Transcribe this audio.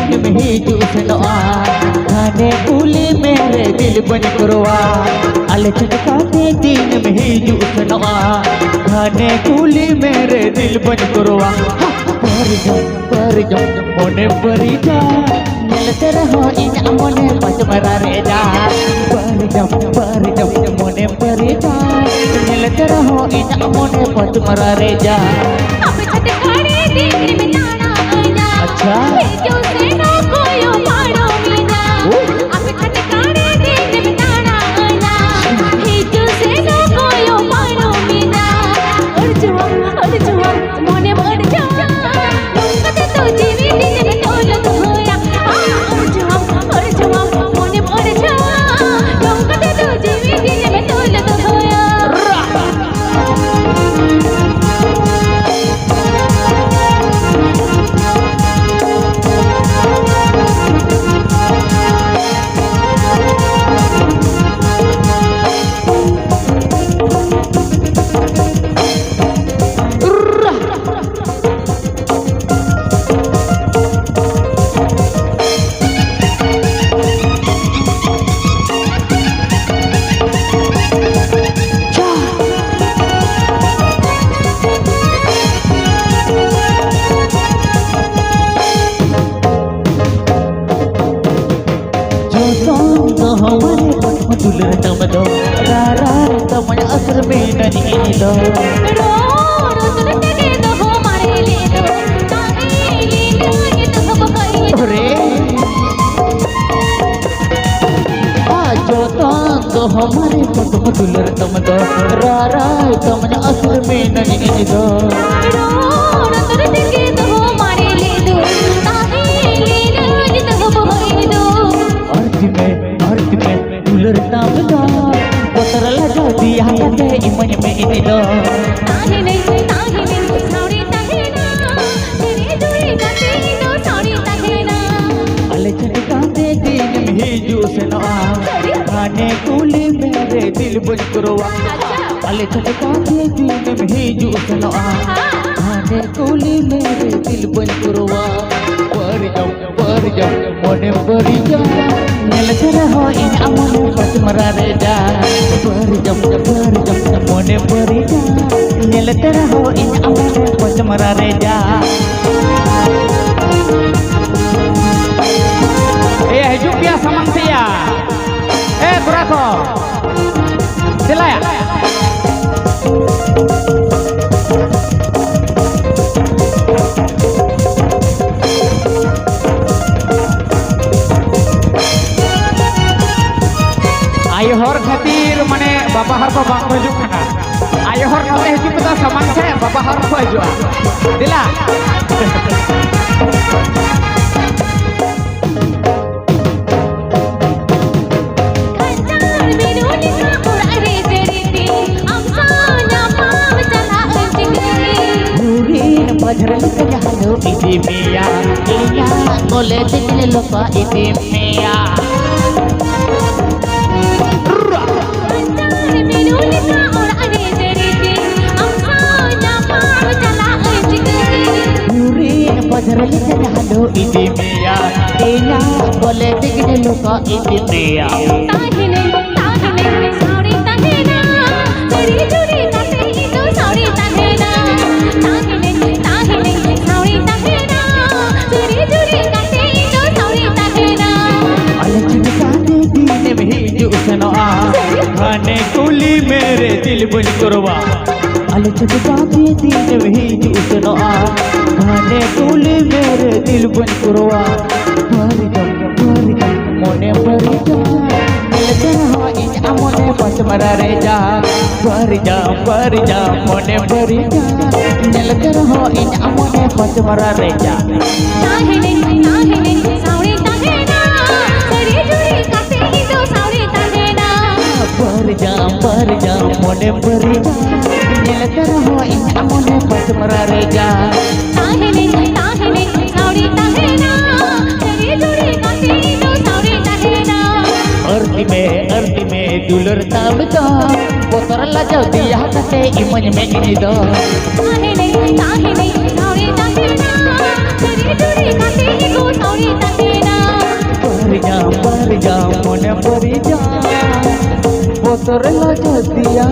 दिन में हिजू सनोआ खाने कुली मेरे दिल बन करवा अले छटकाते दिन में हिजू सनोआ खाने कुली मेरे दिल बन करवा पर जो मोने परी जा मिलते रहो इन मोने पचमरा रे जा पर जो मोने परी जा मिलते रहो इन मोने पचमरा रे जा अब छटकारे दिन में जाना आना अच्छा हिजू से ना कोयो मारो मीना अब छटकारे दिन में जाना आना हिजू से ना कोयो मारो मीना और जुआ मोने मर जा कते तो जीवी दिन में दौलत होया और जुआ मोने मर जा कते तो जीवी दिन में दौलत होया दुलर तम दो रारा तमय असर में नहीं दो रो तुलते के दो हमारे ले दो ताहे ले दो ये तो सब कहीं अरे जो तो हमारे पटम दुलर तम दो रारा तमय असर में नहीं दो रो तुलते के दो हमारे ले दो ताहे ले दो ये तो सब कहीं दो अर्थ में दुलर तम दो पतरला जो दिया के इमन में इन दो ताहे नहीं साउरी ताहे ना तेरे दूरी काटे दो साउरी ताहे ना अले छटकाते दिन में हिजू सनोआ खाने कुली मेरे दिल बन करवा अले छटकाते दिन में हिजू सनोआ खाने कुली मेरे दिल बन करवा पर जाओ मोने परी जा मिलते रहो इन अमने पचमरा रे जा पर जाओ मोने परी जा मिलते रहो इन अमने पचमरा रे जा hidup biasa manusia. Kurako. Sila ya. Ayo hor khatir mane bapa har ko bang baju kana. Ayo hor note hidup kita saman se bapa har ko baju. Sila. Bajrang kejahalo iti mia, iya boleh dikile lupa iti mia. Bajrang kejahalo iti mia, iya boleh dikile lupa iti mia. खाने कुली मेरे दिल बन करवा अले छटकाते दिन में हिजू सनोआ खाने कुली मेरे दिल बन करवा पर जाओ मोने परी जा मिलते रहो इन अमने पचमरा रे जा पर जाओ मोने परी जा मिलते रहो इन अमने पचमरा रे जा ताहे नहीं साउरी ताहे ना तेरी जुड़ी काटे ही तो साउरी ताहे ना पर जाओ मोने परी जा मिलते रहो इन अमने पचमरा रे जा ताहे नहीं साउरी ताहे ना तेरी जुड़ी काटे ही तो साउरी ताहे ना अर्थ में दुलर ताम दो पोतरला जो दिया कते इमन में इन दो ताहे नहीं साउरी ताहे ना तेरी जुड़ी काटे ही तो साउरी ताहे परी जा बोतर ला दिया